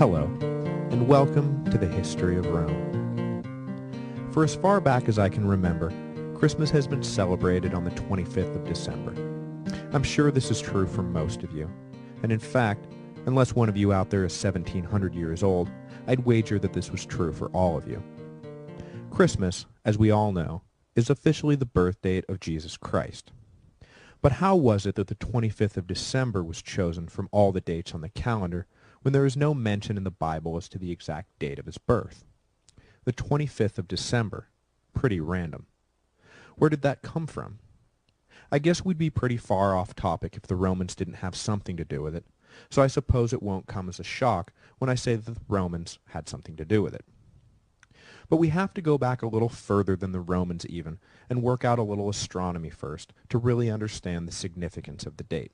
Hello, and welcome to the History of Rome. For as far back as I can remember, Christmas has been celebrated on the 25th of December. I'm sure this is true for most of you, and in fact, unless one of you out there is 1700 years old, I'd wager that this was true for all of you. Christmas, as we all know, is officially the birth date of Jesus Christ. But how was it that the 25th of December was chosen from all the dates on the calendar when there is no mention in the Bible as to the exact date of his birth? The 25th of December. Pretty random. Where did that come from? I guess we'd be pretty far off topic if the Romans didn't have something to do with it, so I suppose it won't come as a shock when I say that the Romans had something to do with it. But we have to go back a little further than the Romans even, and work out a little astronomy first to really understand the significance of the date.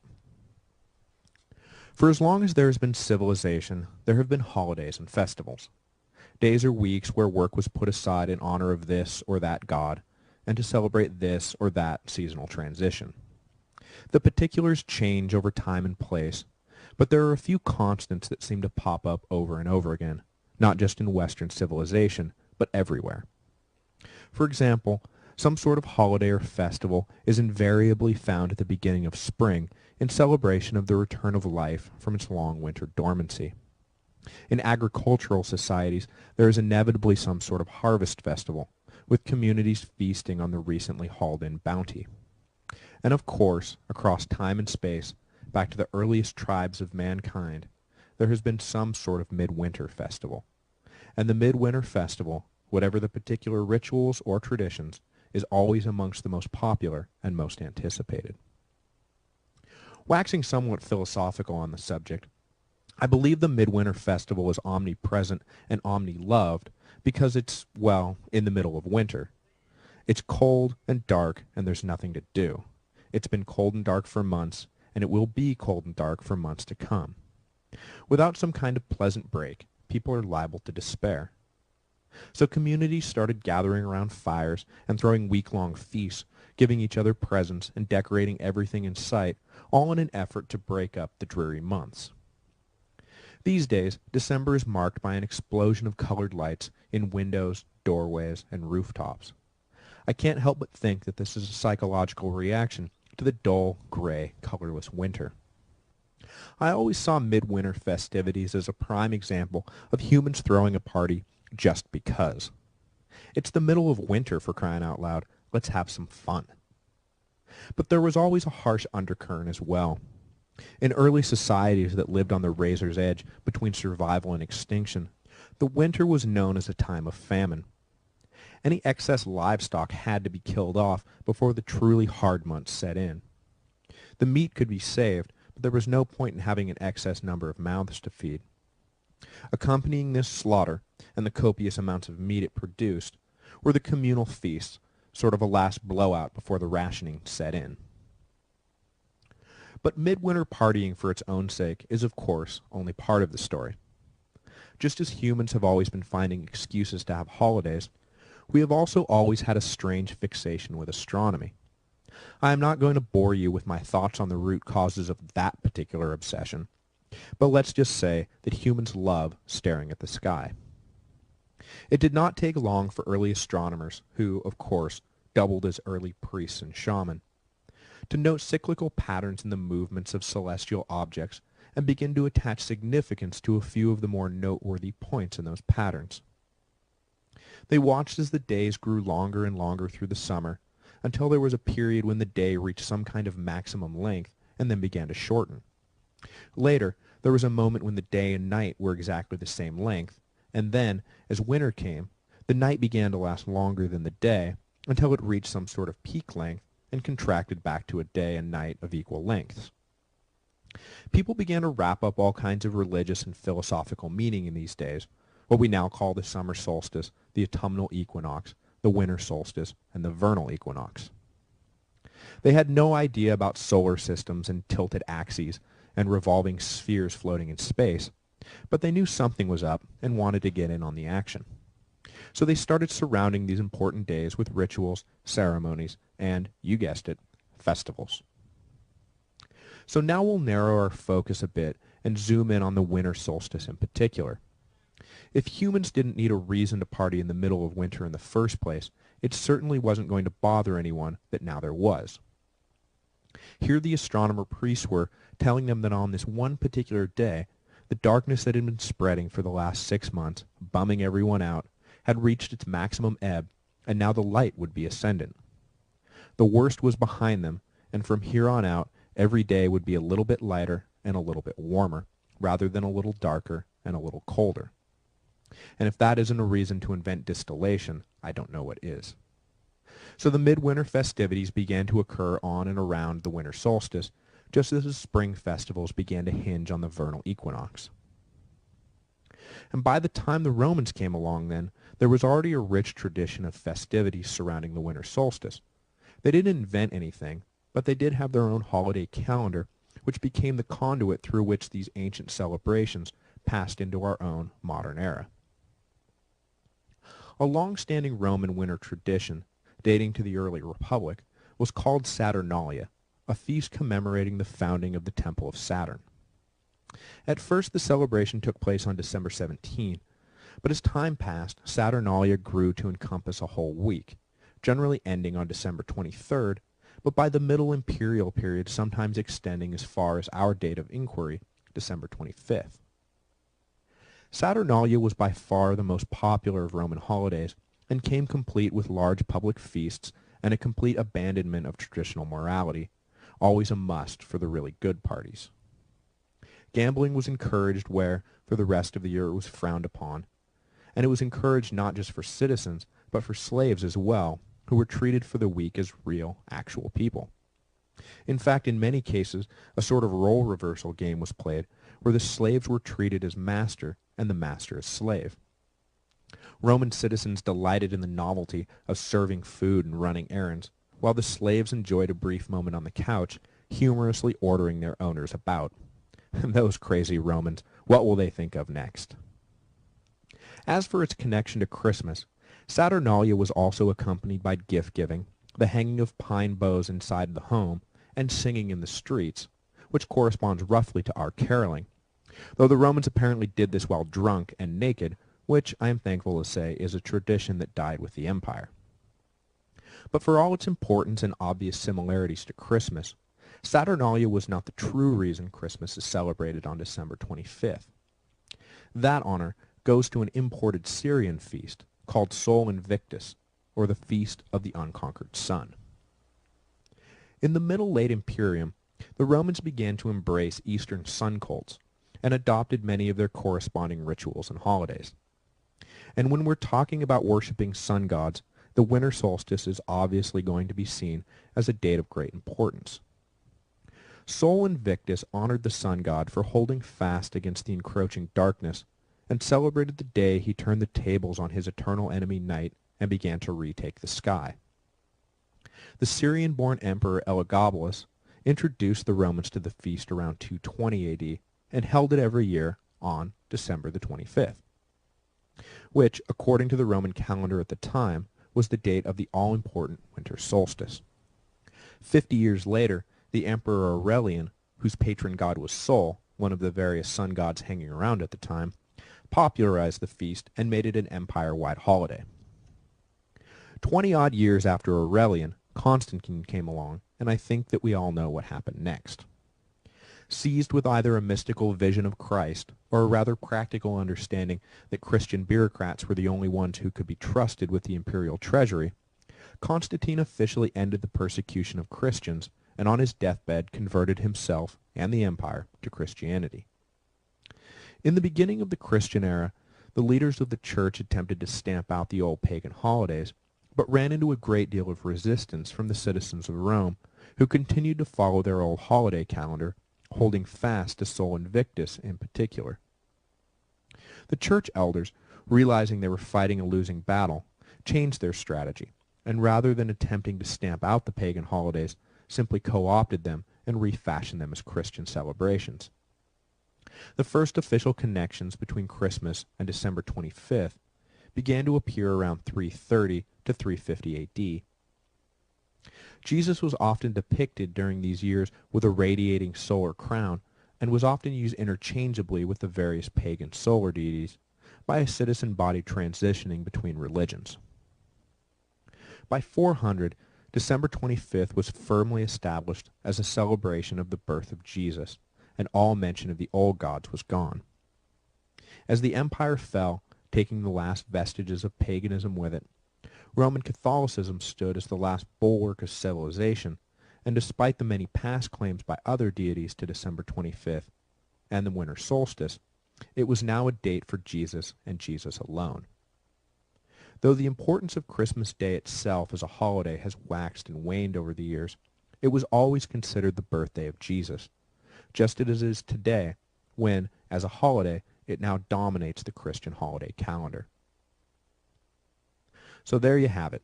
For as long as there has been civilization, there have been holidays and festivals. Days or weeks where work was put aside in honor of this or that god, and to celebrate this or that seasonal transition. The particulars change over time and place, but there are a few constants that seem to pop up over and over again, not just in Western civilization, but everywhere. For example, some sort of holiday or festival is invariably found at the beginning of spring in celebration of the return of life from its long winter dormancy. In agricultural societies, there is inevitably some sort of harvest festival, with communities feasting on the recently hauled-in bounty. And of course, across time and space, back to the earliest tribes of mankind, there has been some sort of midwinter festival. And the midwinter festival, whatever the particular rituals or traditions, is always amongst the most popular and most anticipated. Waxing somewhat philosophical on the subject, I believe the midwinter festival is omnipresent and omni-loved because it's, well, in the middle of winter. It's cold and dark and there's nothing to do. It's been cold and dark for months, and it will be cold and dark for months to come. Without some kind of pleasant break, people are liable to despair. So communities started gathering around fires and throwing week-long feasts, giving each other presents and decorating everything in sight, all in an effort to break up the dreary months. These days, December is marked by an explosion of colored lights in windows, doorways, and rooftops. I can't help but think that this is a psychological reaction to the dull, gray, colorless winter. I always saw midwinter festivities as a prime example of humans throwing a party just because. It's the middle of winter, for crying out loud. Let's have some fun. But there was always a harsh undercurrent as well. In early societies that lived on the razor's edge between survival and extinction, the winter was known as a time of famine. Any excess livestock had to be killed off before the truly hard months set in. The meat could be saved, but there was no point in having an excess number of mouths to feed. Accompanying this slaughter, and the copious amounts of meat it produced, were the communal feasts, sort of a last blowout before the rationing set in. But midwinter partying for its own sake is, of course, only part of the story. Just as humans have always been finding excuses to have holidays, we have also always had a strange fixation with astronomy. I am not going to bore you with my thoughts on the root causes of that particular obsession, but let's just say that humans love staring at the sky. It did not take long for early astronomers, who, of course, doubled as early priests and shamans, to note cyclical patterns in the movements of celestial objects and begin to attach significance to a few of the more noteworthy points in those patterns. They watched as the days grew longer and longer through the summer, until there was a period when the day reached some kind of maximum length and then began to shorten. Later, there was a moment when the day and night were exactly the same length, and then, as winter came, the night began to last longer than the day until it reached some sort of peak length and contracted back to a day and night of equal lengths. People began to wrap up all kinds of religious and philosophical meaning in these days, what we now call the summer solstice, the autumnal equinox, the winter solstice, and the vernal equinox. They had no idea about solar systems and tilted axes and revolving spheres floating in space, but they knew something was up and wanted to get in on the action. So they started surrounding these important days with rituals, ceremonies, and, you guessed it, festivals. So now we'll narrow our focus a bit and zoom in on the winter solstice in particular. If humans didn't need a reason to party in the middle of winter in the first place, it certainly wasn't going to bother anyone that now there was. Here the astronomer priests were, telling them that on this one particular day, the darkness that had been spreading for the last 6 months, bumming everyone out, had reached its maximum ebb, and now the light would be ascendant. The worst was behind them, and from here on out, every day would be a little bit lighter and a little bit warmer, rather than a little darker and a little colder. And if that isn't a reason to invent distillation, I don't know what is. So the midwinter festivities began to occur on and around the winter solstice, just as the spring festivals began to hinge on the vernal equinox. And by the time the Romans came along then, there was already a rich tradition of festivities surrounding the winter solstice. They didn't invent anything, but they did have their own holiday calendar, which became the conduit through which these ancient celebrations passed into our own modern era. A long-standing Roman winter tradition, dating to the early Republic, was called Saturnalia, a feast commemorating the founding of the Temple of Saturn. At first the celebration took place on December 17, but as time passed, Saturnalia grew to encompass a whole week, generally ending on December 23rd, but by the Middle Imperial period sometimes extending as far as our date of inquiry, December 25th. Saturnalia was by far the most popular of Roman holidays, and came complete with large public feasts and a complete abandonment of traditional morality, always a must for the really good parties. Gambling was encouraged where, for the rest of the year, it was frowned upon, and it was encouraged not just for citizens, but for slaves as well, who were treated for the week as real, actual people. In fact, in many cases, a sort of role reversal game was played, where the slaves were treated as master and the master as slave. Roman citizens delighted in the novelty of serving food and running errands, while the slaves enjoyed a brief moment on the couch, humorously ordering their owners about. Those crazy Romans, what will they think of next? As for its connection to Christmas, Saturnalia was also accompanied by gift-giving, the hanging of pine boughs inside the home, and singing in the streets, which corresponds roughly to our caroling, though the Romans apparently did this while drunk and naked, which, I am thankful to say, is a tradition that died with the empire. But for all its importance and obvious similarities to Christmas, Saturnalia was not the true reason Christmas is celebrated on December 25th. That honor goes to an imported Syrian feast called Sol Invictus, or the Feast of the Unconquered Sun. In the Middle Late Imperium, the Romans began to embrace Eastern sun cults and adopted many of their corresponding rituals and holidays. And when we're talking about worshiping sun gods, the winter solstice is obviously going to be seen as a date of great importance. Sol Invictus honored the sun god for holding fast against the encroaching darkness and celebrated the day he turned the tables on his eternal enemy night and began to retake the sky. The Syrian-born emperor Elagabalus introduced the Romans to the feast around 220 AD and held it every year on December the 25th, which, according to the Roman calendar at the time, was the date of the all-important winter solstice. 50 years later, the Emperor Aurelian, whose patron god was Sol, one of the various sun gods hanging around at the time, popularized the feast and made it an empire-wide holiday. 20-odd years after Aurelian, Constantine came along, and I think that we all know what happened next. Seized with either a mystical vision of Christ or a rather practical understanding that Christian bureaucrats were the only ones who could be trusted with the imperial treasury, Constantine officially ended the persecution of Christians and on his deathbed converted himself and the empire to Christianity. In the beginning of the Christian era, the leaders of the church attempted to stamp out the old pagan holidays, but ran into a great deal of resistance from the citizens of Rome, who continued to follow their old holiday calendar, holding fast to Sol Invictus in particular. The church elders, realizing they were fighting a losing battle, changed their strategy, and rather than attempting to stamp out the pagan holidays, simply co-opted them and refashioned them as Christian celebrations. The first official connections between Christmas and December 25th began to appear around 330 to 350 AD. Jesus was often depicted during these years with a radiating solar crown, and was often used interchangeably with the various pagan solar deities by a citizen body transitioning between religions. By 400, December 25th was firmly established as a celebration of the birth of Jesus, and all mention of the old gods was gone. As the empire fell, taking the last vestiges of paganism with it, Roman Catholicism stood as the last bulwark of civilization, and despite the many past claims by other deities to December 25th and the winter solstice, it was now a date for Jesus and Jesus alone. Though the importance of Christmas Day itself as a holiday has waxed and waned over the years, it was always considered the birthday of Jesus, just as it is today, when, as a holiday, it now dominates the Christian holiday calendar. So there you have it.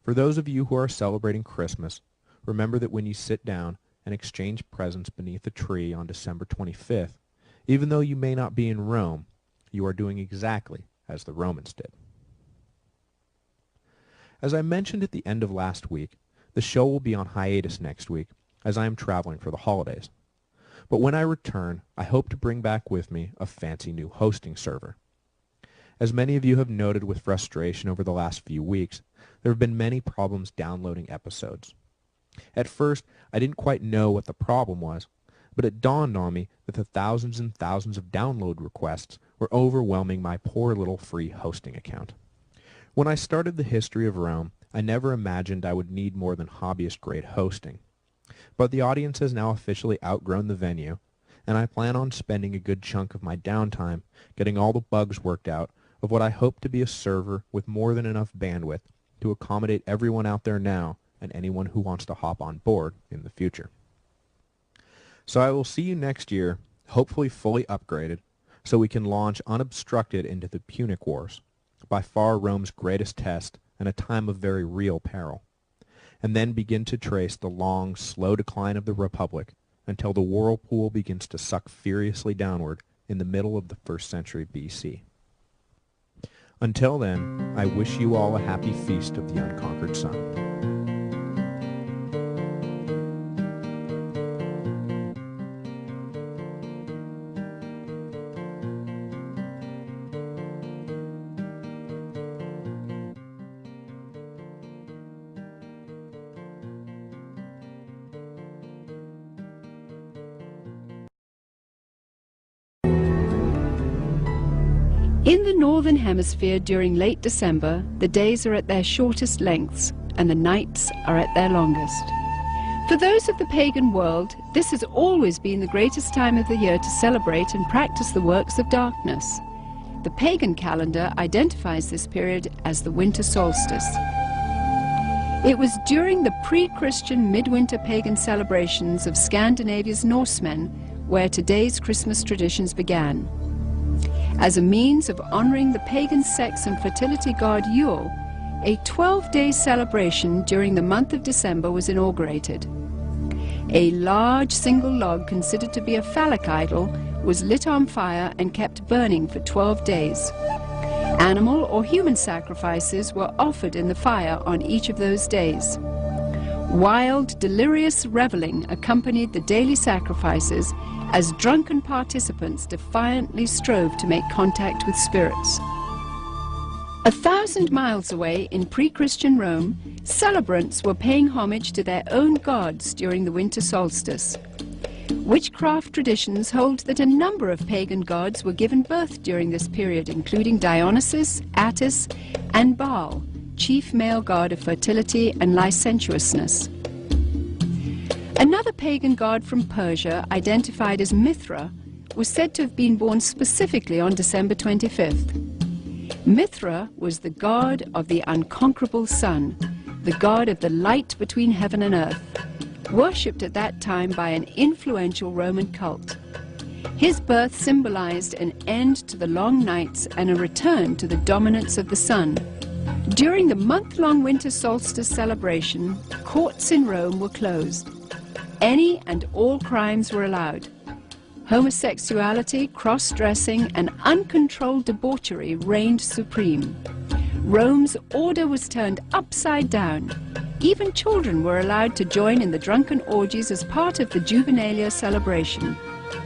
For those of you who are celebrating Christmas, remember that when you sit down and exchange presents beneath a tree on December 25th, even though you may not be in Rome, you are doing exactly as the Romans did. As I mentioned at the end of last week, the show will be on hiatus next week, as I am traveling for the holidays. But when I return, I hope to bring back with me a fancy new hosting server. As many of you have noted with frustration over the last few weeks, there have been many problems downloading episodes. At first, I didn't quite know what the problem was, but it dawned on me that the thousands and thousands of download requests were overwhelming my poor little free hosting account. When I started the history of Rome, I never imagined I would need more than hobbyist-grade hosting. But the audience has now officially outgrown the venue, and I plan on spending a good chunk of my downtime getting all the bugs worked out of what I hope to be a server with more than enough bandwidth to accommodate everyone out there now and anyone who wants to hop on board in the future. So I will see you next year, hopefully fully upgraded, so we can launch unobstructed into the Punic Wars, by far Rome's greatest test and a time of very real peril, and then begin to trace the long, slow decline of the Republic until the whirlpool begins to suck furiously downward in the middle of the 1st century BC. Until then, I wish you all a happy feast of the unconquered sun. In the Northern Hemisphere during late December, the days are at their shortest lengths and the nights are at their longest. For those of the pagan world, this has always been the greatest time of the year to celebrate and practice the works of darkness. The pagan calendar identifies this period as the winter solstice. It was during the pre-Christian midwinter pagan celebrations of Scandinavia's Norsemen where today's Christmas traditions began. As a means of honoring the pagan sex and fertility god Yule, a 12-day celebration during the month of December was inaugurated. A large single log considered to be a phallic idol was lit on fire and kept burning for 12 days. Animal or human sacrifices were offered in the fire on each of those days. Wild, delirious reveling accompanied the daily sacrifices as drunken participants defiantly strove to make contact with spirits. 1,000 miles away in pre-Christian Rome, celebrants were paying homage to their own gods during the winter solstice. Witchcraft traditions hold that a number of pagan gods were given birth during this period, including Dionysus, Attis, and Baal, chief male god of fertility and licentiousness. Another pagan god from Persia, identified as Mithra, was said to have been born specifically on December 25th. Mithra was the god of the unconquerable sun, the god of the light between heaven and earth, worshipped at that time by an influential Roman cult. His birth symbolized an end to the long nights and a return to the dominance of the sun. During the month-long winter solstice celebration, courts in Rome were closed. Any and all crimes were allowed. Homosexuality, cross-dressing, and uncontrolled debauchery reigned supreme. Rome's order was turned upside down. Even children were allowed to join in the drunken orgies as part of the Juvenalia celebration.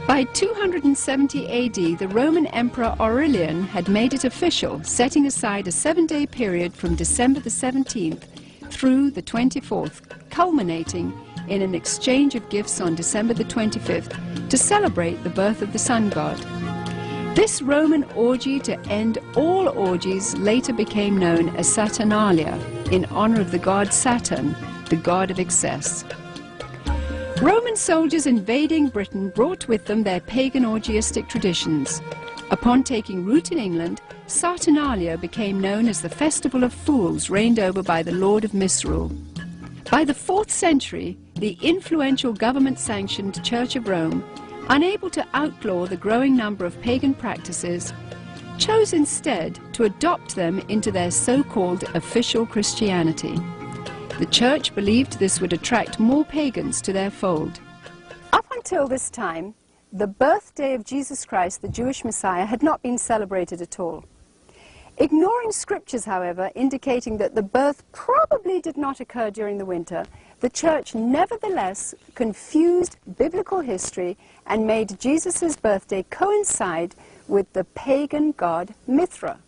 By 270 AD, the Roman Emperor Aurelian had made it official, setting aside a 7-day period from December the 17th through the 24th, culminating in an exchange of gifts on December the 25th to celebrate the birth of the sun god. This Roman orgy to end all orgies later became known as Saturnalia, in honor of the god Saturn, the god of excess. Roman soldiers invading Britain brought with them their pagan orgiastic traditions. Upon taking root in England, Saturnalia became known as the Festival of Fools, reigned over by the Lord of Misrule. By the 4th century, the influential government-sanctioned Church of Rome, unable to outlaw the growing number of pagan practices, chose instead to adopt them into their so-called official Christianity. The Church believed this would attract more pagans to their fold. Up until this time, the birthday of Jesus Christ, the Jewish Messiah, had not been celebrated at all. Ignoring scriptures, however, indicating that the birth probably did not occur during the winter, the Church nevertheless confused biblical history and made Jesus' birthday coincide with the pagan god Mithra.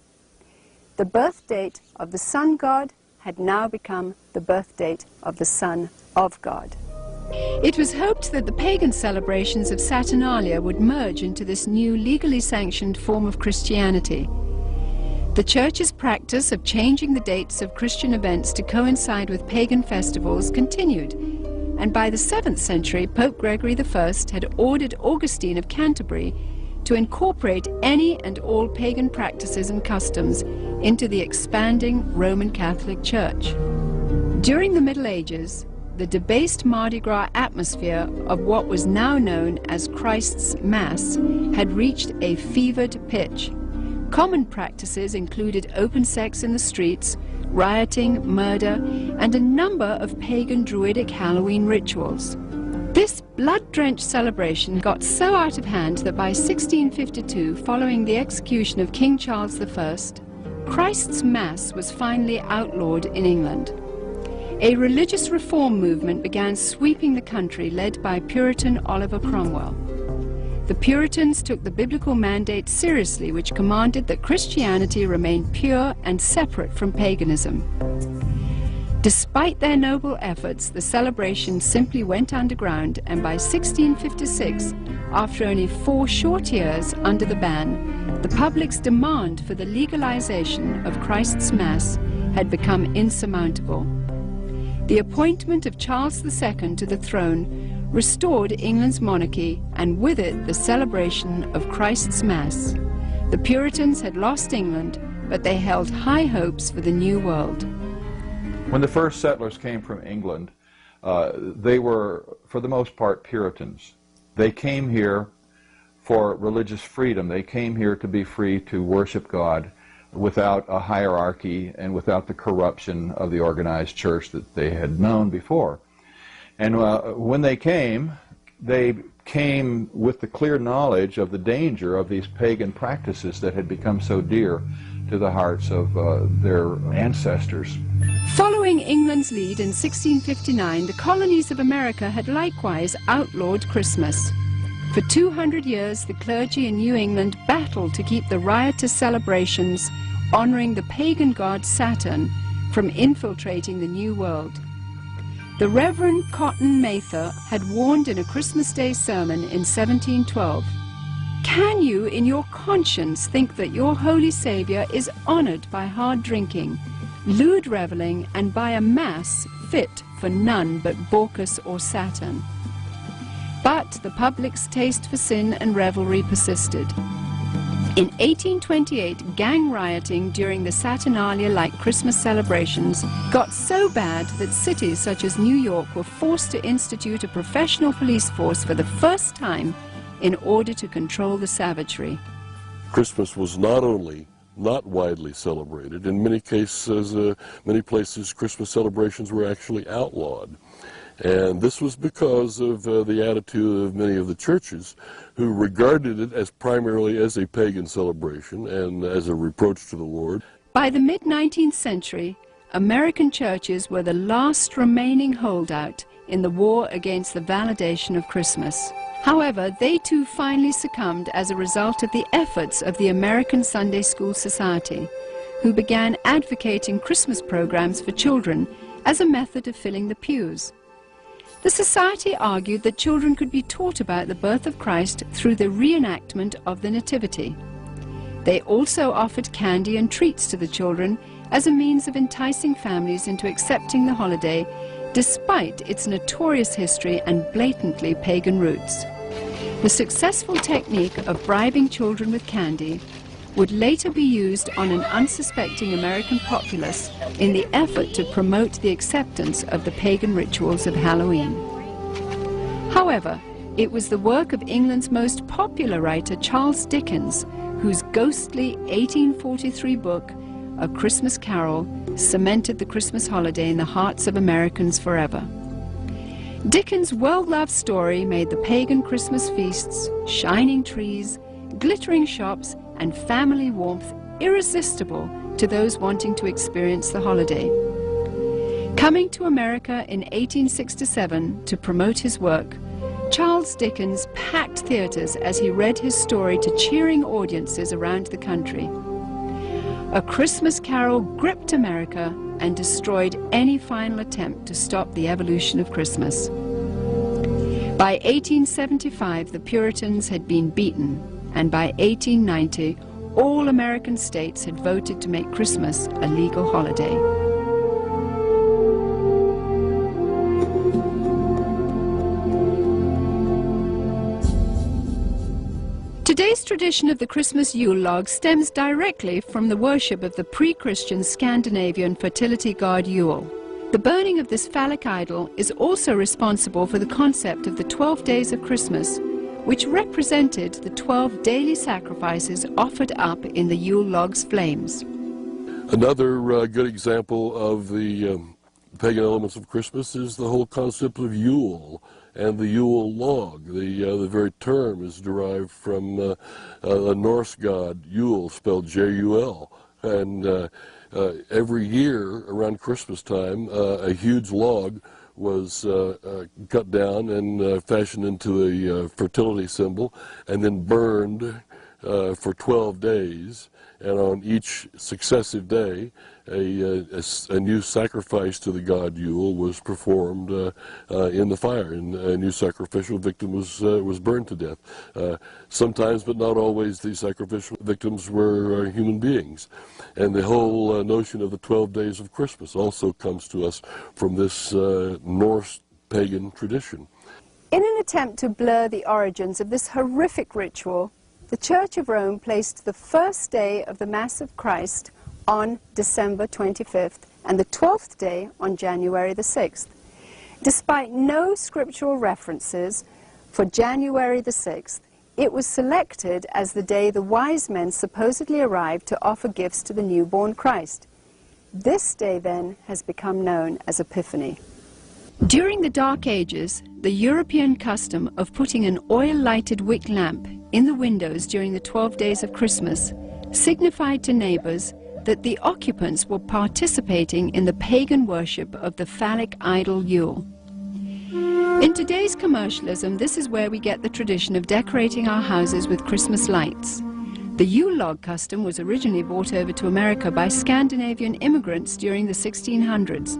The birth date of the sun god had now become the birth date of the Son of God. It was hoped that the pagan celebrations of Saturnalia would merge into this new legally sanctioned form of Christianity. The Church's practice of changing the dates of Christian events to coincide with pagan festivals continued, and by the 7th century, Pope Gregory I had ordered Augustine of Canterbury to incorporate any and all pagan practices and customs into the expanding Roman Catholic Church. During the Middle Ages, the debased Mardi Gras atmosphere of what was now known as Christ's Mass had reached a fevered pitch. Common practices included open sex in the streets, rioting, murder, and a number of pagan druidic Halloween rituals. This blood-drenched celebration got so out of hand that by 1652, following the execution of King Charles I, Christ's Mass was finally outlawed in England. A religious reform movement began sweeping the country, led by Puritan Oliver Cromwell. The Puritans took the biblical mandate seriously, which commanded that Christianity remain pure and separate from paganism. Despite their noble efforts, the celebration simply went underground, and by 1656, after only 4 short years under the ban, the public's demand for the legalization of Christ's Mass had become insurmountable. The appointment of Charles II to the throne restored England's monarchy, and with it the celebration of Christ's Mass. The Puritans had lost England, but they held high hopes for the New World. When the first settlers came from England, they were, for the most part, Puritans. They came here for religious freedom. They came here to be free to worship God without a hierarchy and without the corruption of the organized church that they had known before. And when they came with the clear knowledge of the danger of these pagan practices that had become so dear to the hearts of their ancestors. Following England's lead in 1659, the colonies of America had likewise outlawed Christmas. For 200 years, the clergy in New England battled to keep the riotous celebrations honoring the pagan god Saturn from infiltrating the New World. The Reverend Cotton Mather had warned in a Christmas Day sermon in 1712, "Can you in your conscience think that your Holy Saviour is honoured by hard drinking, lewd revelling, and by a mass fit for none but Bacchus or Saturn?" But the public's taste for sin and revelry persisted. In 1828, gang rioting during the Saturnalia-like Christmas celebrations got so bad that cities such as New York were forced to institute a professional police force for the first time in order to control the savagery. Christmas was not only not widely celebrated, in many cases, many places, Christmas celebrations were actually outlawed. And this was because of the attitude of many of the churches who regarded it as primarily as a pagan celebration and as a reproach to the Lord. By the mid-19th century, American churches were the last remaining holdout in the war against the validation of Christmas. However, they too finally succumbed as a result of the efforts of the American Sunday School Society, who began advocating Christmas programs for children as a method of filling the pews. The society argued that children could be taught about the birth of Christ through the reenactment of the Nativity. They also offered candy and treats to the children as a means of enticing families into accepting the holiday, despite its notorious history and blatantly pagan roots. The successful technique of bribing children with candy would later be used on an unsuspecting American populace in the effort to promote the acceptance of the pagan rituals of Halloween. However, it was the work of England's most popular writer, Charles Dickens, whose ghostly 1843 book, A Christmas Carol, cemented the Christmas holiday in the hearts of Americans forever. Dickens' well-loved story made the pagan Christmas feasts, shining trees, glittering shops, and family warmth irresistible to those wanting to experience the holiday. Coming to America in 1867 to promote his work, Charles Dickens packed theaters as he read his story to cheering audiences around the country. A Christmas Carol gripped America and destroyed any final attempt to stop the evolution of Christmas. By 1875, the Puritans had been beaten, and by 1890, all American states had voted to make Christmas a legal holiday. Today's tradition of the Christmas Yule log stems directly from the worship of the pre-Christian Scandinavian fertility god Yule. The burning of this phallic idol is also responsible for the concept of the 12 days of Christmas, which represented the 12 daily sacrifices offered up in the Yule log's flames. Another good example of the pagan elements of Christmas is the whole concept of Yule and the Yule log. The very term is derived from a Norse god, Yule, spelled J-U-L. And every year around Christmas time, a huge log was cut down and fashioned into a fertility symbol and then burned for 12 days. And on each successive day, a new sacrifice to the god Yule was performed in the fire, and a new sacrificial victim was burned to death. Sometimes, but not always, these sacrificial victims were human beings. And the whole notion of the 12 days of Christmas also comes to us from this Norse pagan tradition. In an attempt to blur the origins of this horrific ritual, the Church of Rome placed the first day of the Mass of Christ on December 25th and the 12th day on January the 6th. Despite no scriptural references for January the 6th, it was selected as the day the wise men supposedly arrived to offer gifts to the newborn Christ. This day then has become known as Epiphany. During the Dark Ages, the European custom of putting an oil-lighted wick lamp in the windows during the 12 days of Christmas signified to neighbors that the occupants were participating in the pagan worship of the phallic idol Yule. In today's commercialism, this is where we get the tradition of decorating our houses with Christmas lights. The Yule log custom was originally brought over to America by Scandinavian immigrants during the 1600s.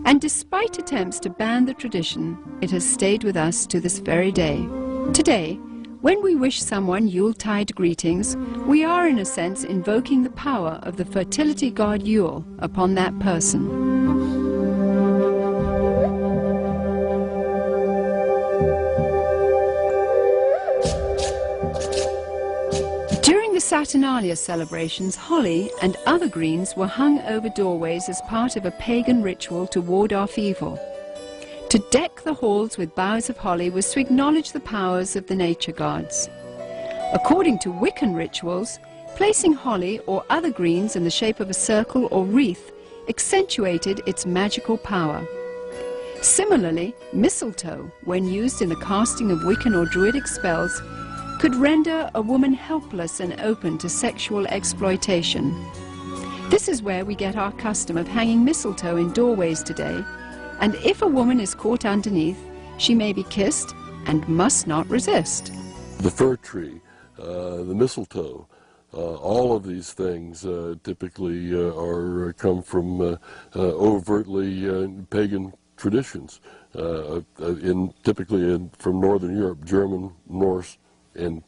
And despite attempts to ban the tradition, it has stayed with us to this very day. Today, when we wish someone Yuletide greetings, we are in a sense invoking the power of the fertility god Yule upon that person. During the Saturnalia celebrations, holly and other greens were hung over doorways as part of a pagan ritual to ward off evil. To deck the halls with boughs of holly was to acknowledge the powers of the nature gods. According to Wiccan rituals, placing holly or other greens in the shape of a circle or wreath accentuated its magical power. Similarly, mistletoe, when used in the casting of Wiccan or Druidic spells, could render a woman helpless and open to sexual exploitation. This is where we get our custom of hanging mistletoe in doorways today, and if a woman is caught underneath, she may be kissed and must not resist. The fir tree, the mistletoe, all of these things typically come from overtly pagan traditions, typically from Northern Europe, German, Norse, and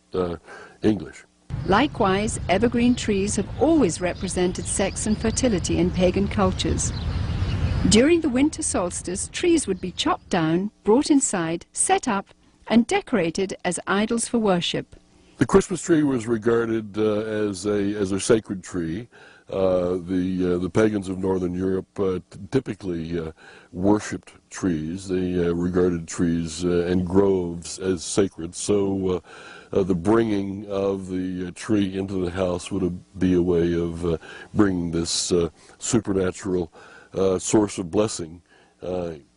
English. Likewise, evergreen trees have always represented sex and fertility in pagan cultures. During the winter solstice, trees would be chopped down, brought inside, set up, and decorated as idols for worship. The Christmas tree was regarded as a sacred tree. The pagans of Northern Europe typically worshipped trees. They regarded trees and groves as sacred. So the bringing of the tree into the house would be a way of bringing this supernatural source of blessing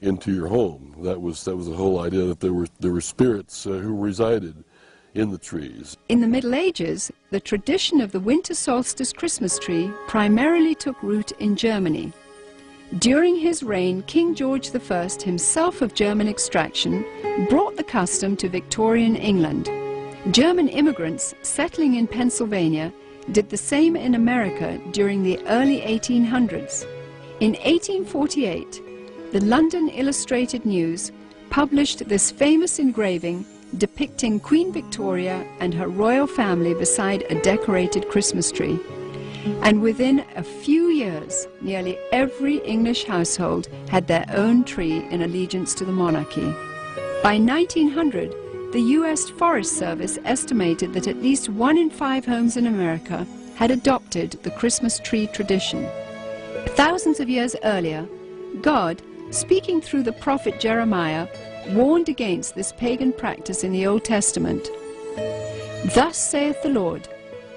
into your home. That was the whole idea, that there were spirits who resided in the trees. In the Middle Ages, the tradition of the winter solstice Christmas tree primarily took root in Germany. During his reign, King George I, himself of German extraction, brought the custom to Victorian England. German immigrants settling in Pennsylvania did the same in America during the early 1800s. In 1848, the London Illustrated News published this famous engraving depicting Queen Victoria and her royal family beside a decorated Christmas tree. And within a few years, nearly every English household had their own tree in allegiance to the monarchy. By 1900, the U.S. Forest Service estimated that at least 1 in 5 homes in America had adopted the Christmas tree tradition. Thousands of years earlier, God, speaking through the prophet Jeremiah, warned against this pagan practice in the Old Testament. Thus saith the Lord,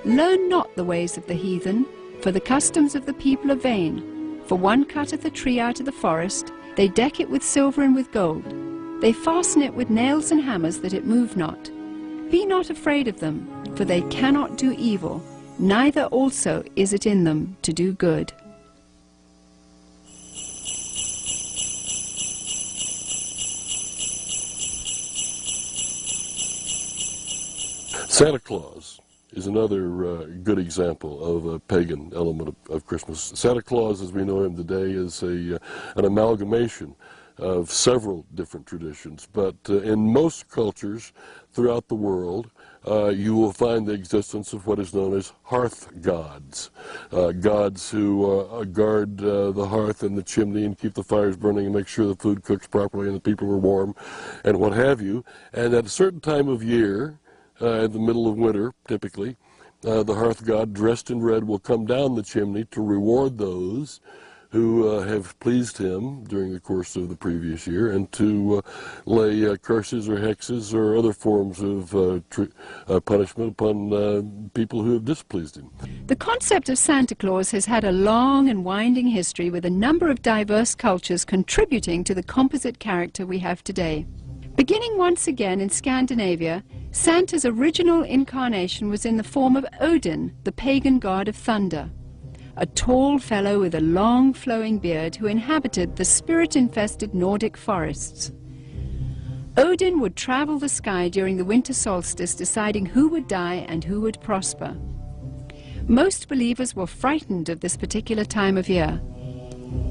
learn not the ways of the heathen, for the customs of the people are vain. For one cutteth a tree out of the forest, they deck it with silver and with gold. They fasten it with nails and hammers that it move not. Be not afraid of them, for they cannot do evil, neither also is it in them to do good. Santa Claus is another good example of a pagan element of Christmas. Santa Claus, as we know him today, is an amalgamation of several different traditions, but in most cultures throughout the world, you will find the existence of what is known as hearth gods, gods who guard the hearth and the chimney and keep the fires burning and make sure the food cooks properly and the people are warm and what have you. And at a certain time of year, in the middle of winter, typically, the hearth god dressed in red will come down the chimney to reward those who have pleased him during the course of the previous year, and to lay curses or hexes or other forms of punishment upon people who have displeased him. The concept of Santa Claus has had a long and winding history, with a number of diverse cultures contributing to the composite character we have today. Beginning once again in Scandinavia, Santa's original incarnation was in the form of Odin, the pagan god of thunder, a tall fellow with a long flowing beard who inhabited the spirit-infested Nordic forests. Odin would travel the sky during the winter solstice, deciding who would die and who would prosper. Most believers were frightened of this particular time of year.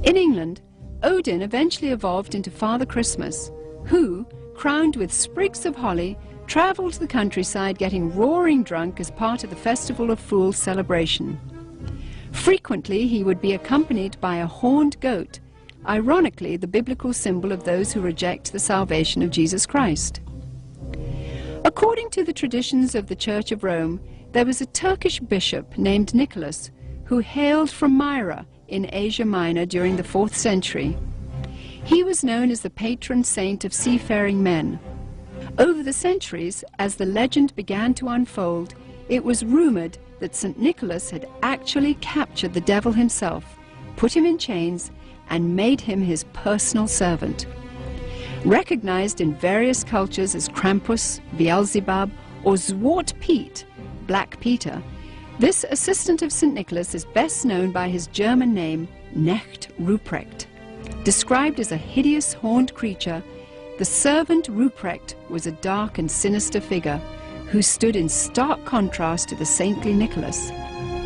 In England, Odin eventually evolved into Father Christmas, who, crowned with sprigs of holly, traveled the countryside getting roaring drunk as part of the Festival of Fools celebration. Frequently, he would be accompanied by a horned goat, ironically the biblical symbol of those who reject the salvation of Jesus Christ. According to the traditions of the Church of Rome, there was a Turkish bishop named Nicholas who hailed from Myra in Asia Minor during the 4th century. He was known as the patron saint of seafaring men. Over the centuries, as the legend began to unfold, it was rumored that St. Nicholas had actually captured the devil himself, put him in chains, and made him his personal servant. Recognized in various cultures as Krampus, Beelzebub, or Zwart Piet, Black Peter, this assistant of St. Nicholas is best known by his German name, Knecht Ruprecht. Described as a hideous horned creature, The servant Ruprecht was a dark and sinister figure who stood in stark contrast to the saintly Nicholas.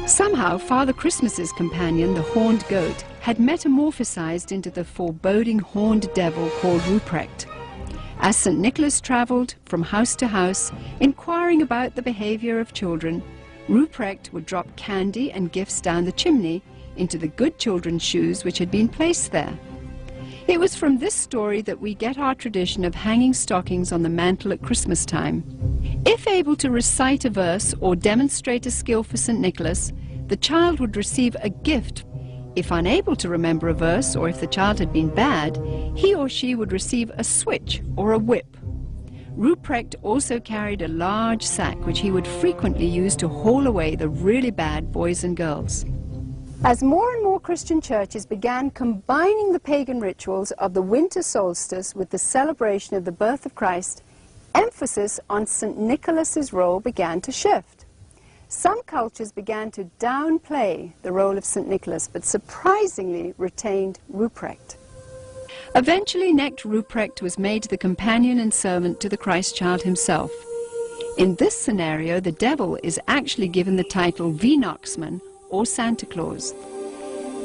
Somehow, Father Christmas's companion, the horned goat, had metamorphosized into the foreboding horned devil called Ruprecht. As St. Nicholas traveled from house to house, inquiring about the behavior of children, Ruprecht would drop candy and gifts down the chimney into the good children's shoes which had been placed there. It was from this story that we get our tradition of hanging stockings on the mantle at Christmas time. If able to recite a verse or demonstrate a skill for St. Nicholas, the child would receive a gift. If unable to remember a verse, or if the child had been bad, he or she would receive a switch or a whip. Ruprecht also carried a large sack which he would frequently use to haul away the really bad boys and girls. As more and more Christian churches began combining the pagan rituals of the winter solstice with the celebration of the birth of Christ, emphasis on St. Nicholas's role began to shift. Some cultures began to downplay the role of St. Nicholas, but surprisingly retained Ruprecht. Eventually, Knecht Ruprecht was made the companion and servant to the Christ child himself. In this scenario, the devil is actually given the title Weihnachtsmann, or Santa Claus.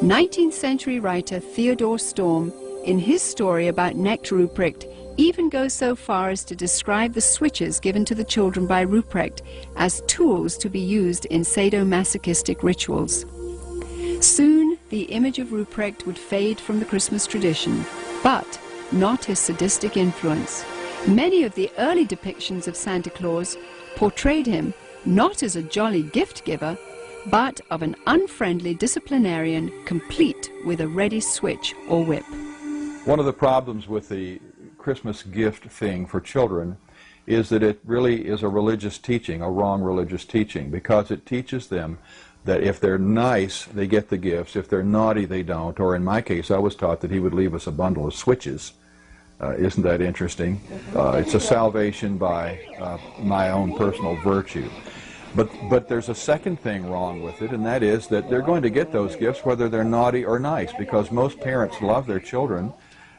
19th century writer Theodor Storm, in his story about Knecht Ruprecht, even goes so far as to describe the switches given to the children by Ruprecht as tools to be used in sadomasochistic rituals. Soon, the image of Ruprecht would fade from the Christmas tradition, but not his sadistic influence. Many of the early depictions of Santa Claus portrayed him not as a jolly gift giver, but of an unfriendly disciplinarian complete with a ready switch or whip. One of the problems with the Christmas gift thing for children is that it really is a religious teaching, a wrong religious teaching, because it teaches them that if they're nice, they get the gifts. If they're naughty, they don't. Or in my case, I was taught that he would leave us a bundle of switches. Isn't that interesting? It's a salvation by my own personal virtue. But there's a second thing wrong with it, and that is that they're going to get those gifts whether they're naughty or nice, because most parents love their children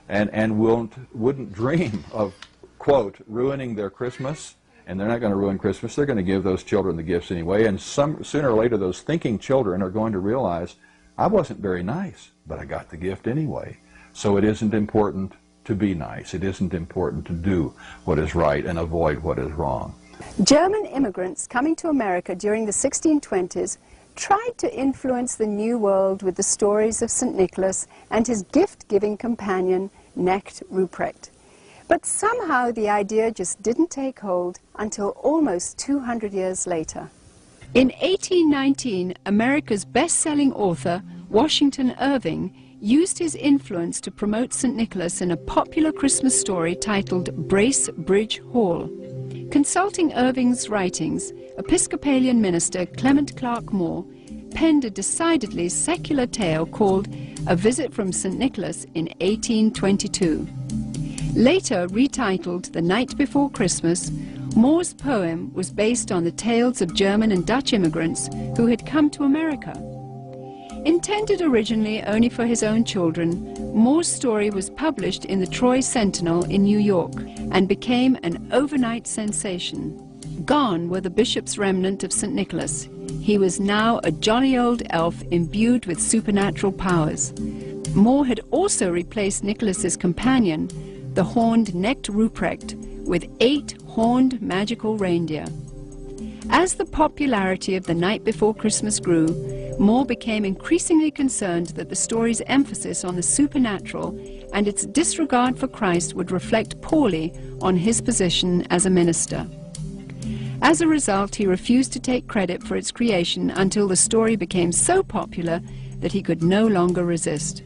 and wouldn't dream of, quote, ruining their Christmas. And they're not going to ruin Christmas. They're going to give those children the gifts anyway. And sooner or later, those thinking children are going to realize, I wasn't very nice, but I got the gift anyway. So it isn't important to be nice. It isn't important to do what is right and avoid what is wrong. German immigrants coming to America during the 1620s tried to influence the New World with the stories of St. Nicholas and his gift-giving companion, Knecht Ruprecht. But somehow the idea just didn't take hold until almost 200 years later. In 1819, America's best-selling author, Washington Irving, used his influence to promote St. Nicholas in a popular Christmas story titled Brace Bridge Hall. Consulting Irving's writings, Episcopalian minister Clement Clark Moore penned a decidedly secular tale called A Visit from St. Nicholas in 1822. Later retitled The Night Before Christmas, Moore's poem was based on the tales of German and Dutch immigrants who had come to America. Intended originally only for his own children, Moore's story was published in the Troy Sentinel in New York and became an overnight sensation. Gone were the bishop's remnant of St. Nicholas. He was now a jolly old elf imbued with supernatural powers. Moore had also replaced Nicholas's companion, the horned Knecht Ruprecht, with 8 horned magical reindeer. As the popularity of The Night Before Christmas grew, Moore became increasingly concerned that the story's emphasis on the supernatural and its disregard for Christ would reflect poorly on his position as a minister. As a result, he refused to take credit for its creation until the story became so popular that he could no longer resist.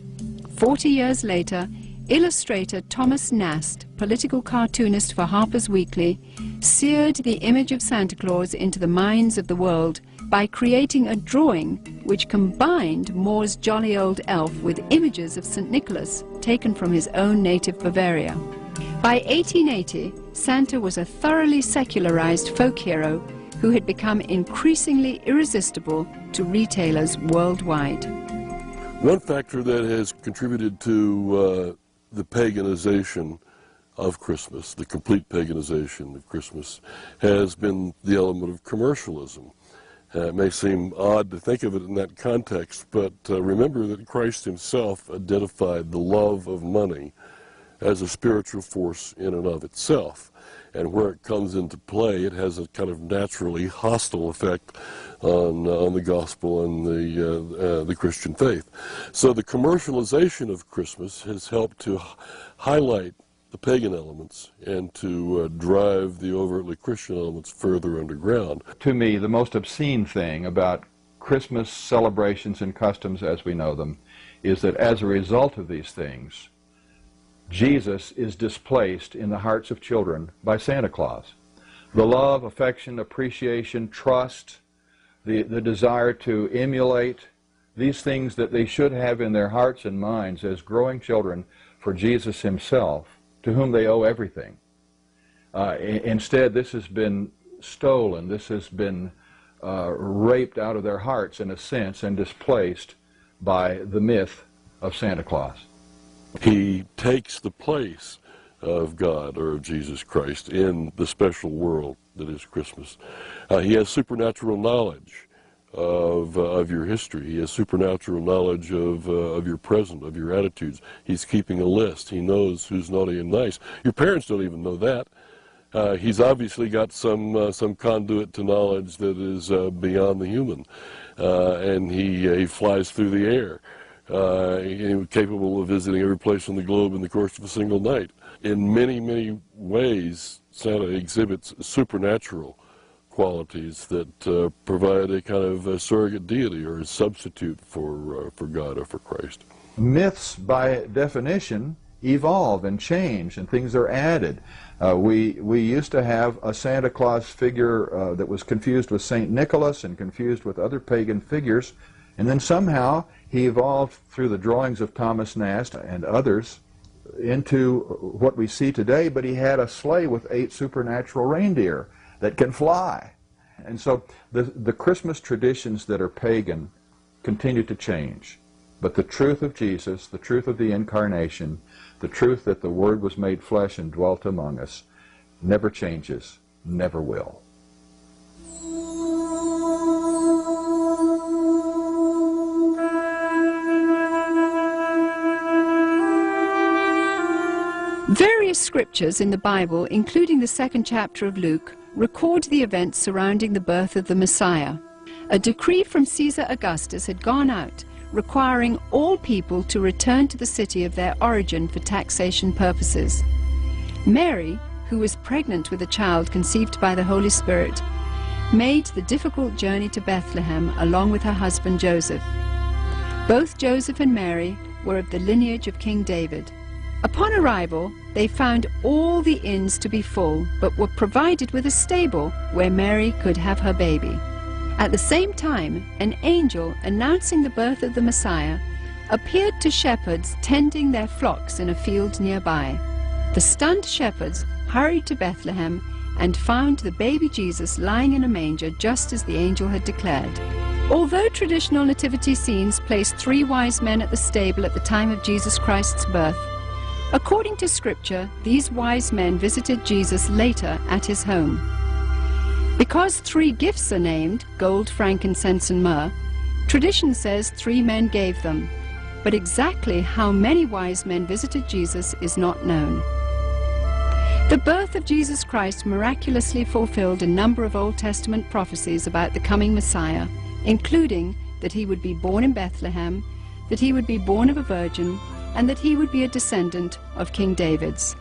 40 years later, illustrator Thomas Nast, political cartoonist for Harper's Weekly, seared the image of Santa Claus into the minds of the world by creating a drawing which combined Moore's jolly old elf with images of St. Nicholas taken from his own native Bavaria. By 1880, Santa was a thoroughly secularized folk hero who had become increasingly irresistible to retailers worldwide. One factor that has contributed to the paganization of Christmas, the complete paganization of Christmas, has been the element of commercialism. It may seem odd to think of it in that context, but remember that Christ himself identified the love of money as a spiritual force in and of itself. And where it comes into play, it has a kind of naturally hostile effect on the gospel and the Christian faith. So the commercialization of Christmas has helped to highlight the pagan elements and to drive the overtly Christian elements further underground. To me, the most obscene thing about Christmas celebrations and customs as we know them is that as a result of these things, Jesus is displaced in the hearts of children by Santa Claus. The love, affection, appreciation, trust, the desire to emulate, these things that they should have in their hearts and minds as growing children for Jesus himself, to whom they owe everything. Instead, this has been stolen, this has been raped out of their hearts in a sense and displaced by the myth of Santa Claus. He takes the place of God or of Jesus Christ in the special world that is Christmas. He has supernatural knowledge of your history. He has supernatural knowledge of your present, of your attitudes. He's keeping a list. He knows who's naughty and nice. Your parents don't even know that. He's obviously got some conduit to knowledge that is beyond the human, and he flies through the air. Capable of visiting every place on the globe in the course of a single night. In many, many ways, Santa exhibits supernatural qualities that provide a kind of surrogate deity or a substitute for God or for Christ. Myths, by definition, evolve and change, and things are added. We used to have a Santa Claus figure that was confused with St. Nicholas and confused with other pagan figures, and then somehow he evolved through the drawings of Thomas Nast and others into what we see today, but he had a sleigh with 8 supernatural reindeer that can fly. And so the Christmas traditions that are pagan continue to change. But the truth of Jesus, the truth of the Incarnation, the truth that the Word was made flesh and dwelt among us, never changes, never will. Various scriptures in the Bible, including the 2nd chapter of Luke, record the events surrounding the birth of the Messiah. A decree from Caesar Augustus had gone out, requiring all people to return to the city of their origin for taxation purposes. Mary, who was pregnant with a child conceived by the Holy Spirit, made the difficult journey to Bethlehem along with her husband Joseph. Both Joseph and Mary were of the lineage of King David. Upon arrival, they found all the inns to be full, but were provided with a stable where Mary could have her baby. At the same time, an angel announcing the birth of the Messiah appeared to shepherds tending their flocks in a field nearby. The stunned shepherds hurried to Bethlehem and found the baby Jesus lying in a manger just as the angel had declared. Although traditional nativity scenes place 3 wise men at the stable at the time of Jesus Christ's birth, according to Scripture, these wise men visited Jesus later at his home. Because 3 gifts are named, gold, frankincense, and myrrh, tradition says 3 men gave them, but exactly how many wise men visited Jesus is not known. The birth of Jesus Christ miraculously fulfilled a number of Old Testament prophecies about the coming Messiah, including that he would be born in Bethlehem, that he would be born of a virgin, and that he would be a descendant of King David's.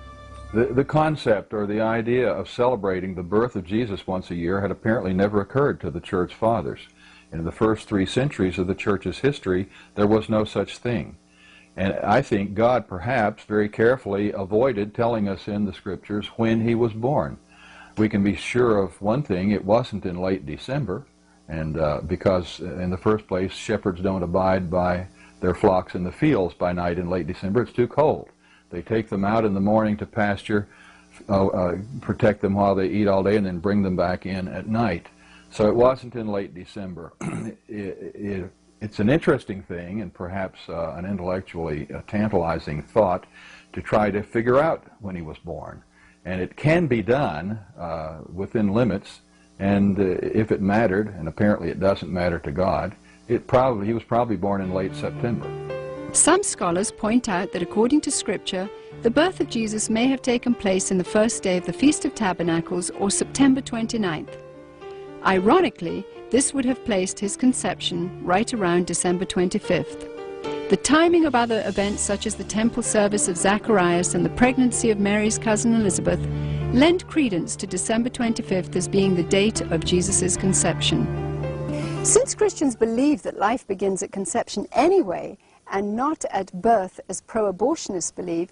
The concept or the idea of celebrating the birth of Jesus once a year had apparently never occurred to the Church Fathers. In the first 3 centuries of the Church's history, there was no such thing. And I think God perhaps very carefully avoided telling us in the Scriptures when he was born. We can be sure of one thing: it wasn't in late December, and because in the first place, shepherds don't abide by their flocks in the fields by night in late December. It's too cold. They take them out in the morning to pasture, protect them while they eat all day, and then bring them back in at night. So it wasn't in late December. It's an interesting thing and perhaps an intellectually tantalizing thought to try to figure out when he was born. And it can be done within limits, and if it mattered, and apparently it doesn't matter to God, he was probably born in late September. Some scholars point out that according to Scripture, the birth of Jesus may have taken place in the first day of the Feast of Tabernacles, or September 29th. Ironically, this would have placed his conception right around December 25th. The timing of other events such as the temple service of Zacharias and the pregnancy of Mary's cousin Elizabeth lend credence to December 25th as being the date of Jesus' conception. Since Christians believe that life begins at conception anyway, and not at birth as pro-abortionists believe,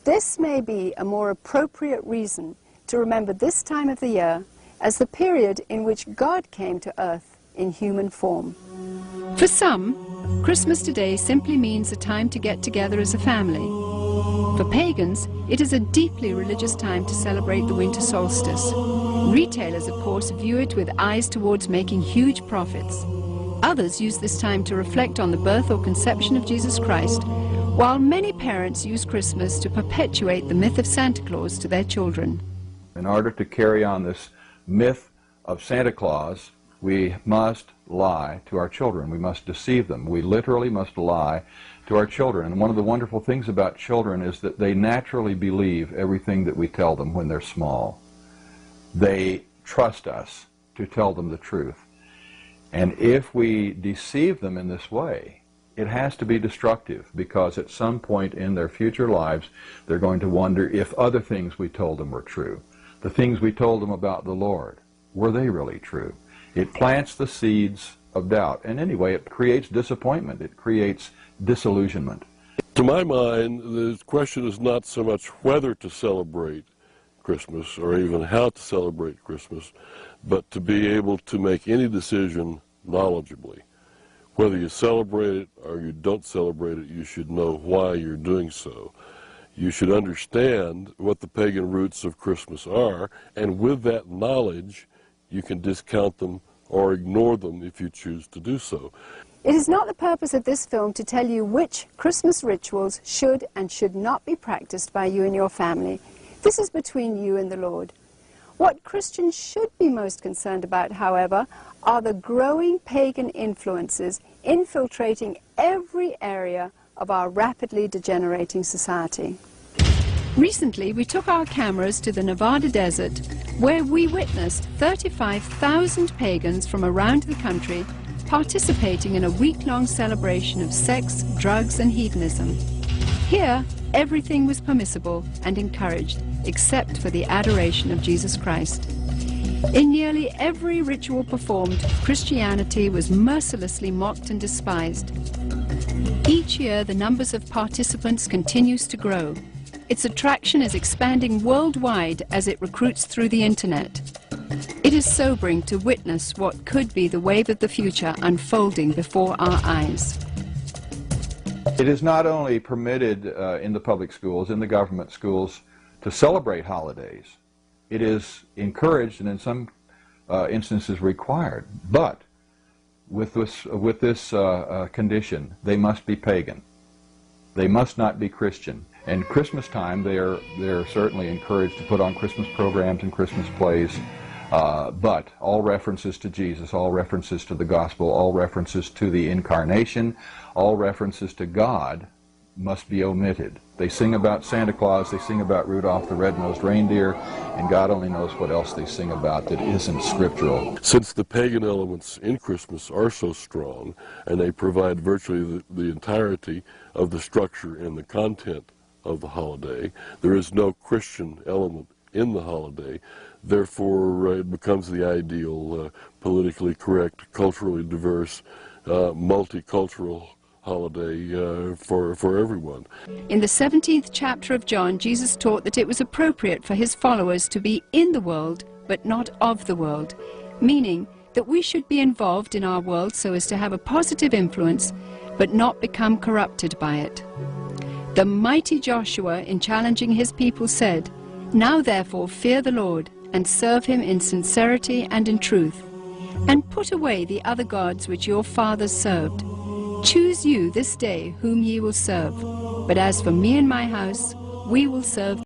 this may be a more appropriate reason to remember this time of the year as the period in which God came to earth in human form. For some, Christmas today simply means a time to get together as a family. For pagans, it is a deeply religious time to celebrate the winter solstice. Retailers, of course, view it with eyes towards making huge profits. Others use this time to reflect on the birth or conception of Jesus Christ, while many parents use Christmas to perpetuate the myth of Santa Claus to their children. In order to carry on this myth of Santa Claus, we must lie to our children. We must deceive them. We literally must lie to our children. And one of the wonderful things about children is that they naturally believe everything that we tell them when they're small. They trust us to tell them the truth. And if we deceive them in this way, it has to be destructive, because at some point in their future lives, they're going to wonder if other things we told them were true. The things we told them about the Lord, were they really true? It plants the seeds of doubt. And anyway, it creates disappointment. It creates disillusionment. To my mind, the question is not so much whether to celebrate Christmas or even how to celebrate Christmas, but to be able to make any decision knowledgeably. Whether you celebrate it or you don't celebrate it, you should know why you're doing so. You should understand what the pagan roots of Christmas are, and with that knowledge, you can discount them or ignore them if you choose to do so. It is not the purpose of this film to tell you which Christmas rituals should and should not be practiced by you and your family. This is between you and the Lord. What Christians should be most concerned about, however, are the growing pagan influences infiltrating every area of our rapidly degenerating society. Recently, we took our cameras to the Nevada desert, where we witnessed 35,000 pagans from around the country participating in a week-long celebration of sex, drugs, and hedonism. Here, everything was permissible and encouraged, except for the adoration of Jesus Christ. In nearly every ritual performed, Christianity was mercilessly mocked and despised. Each year, the numbers of participants continues to grow. Its attraction is expanding worldwide as it recruits through the internet. It is sobering to witness what could be the wave of the future unfolding before our eyes. It is not only permitted in the public schools, in the government schools, to celebrate holidays. It is encouraged and in some instances required. But with this condition, they must be pagan. They must not be Christian. And Christmas time, they're certainly encouraged to put on Christmas programs and Christmas plays, but all references to Jesus, all references to the gospel, all references to the incarnation, all references to God must be omitted. They sing about Santa Claus, they sing about Rudolph the Red-Nosed Reindeer, and God only knows what else they sing about that isn't scriptural. Since the pagan elements in Christmas are so strong, and they provide virtually the entirety of the structure and the content of the holiday, there is no Christian element in the holiday. Therefore, it becomes the ideal, politically correct, culturally diverse, multicultural holiday for everyone. In the 17th chapter of John, Jesus taught that it was appropriate for his followers to be in the world, but not of the world, meaning that we should be involved in our world so as to have a positive influence, but not become corrupted by it. The mighty Joshua, in challenging his people, said, "Now therefore fear the Lord, and serve him in sincerity and in truth, and put away the other gods which your fathers served, Choose you this day whom ye will serve. But as for me and my house, we will serve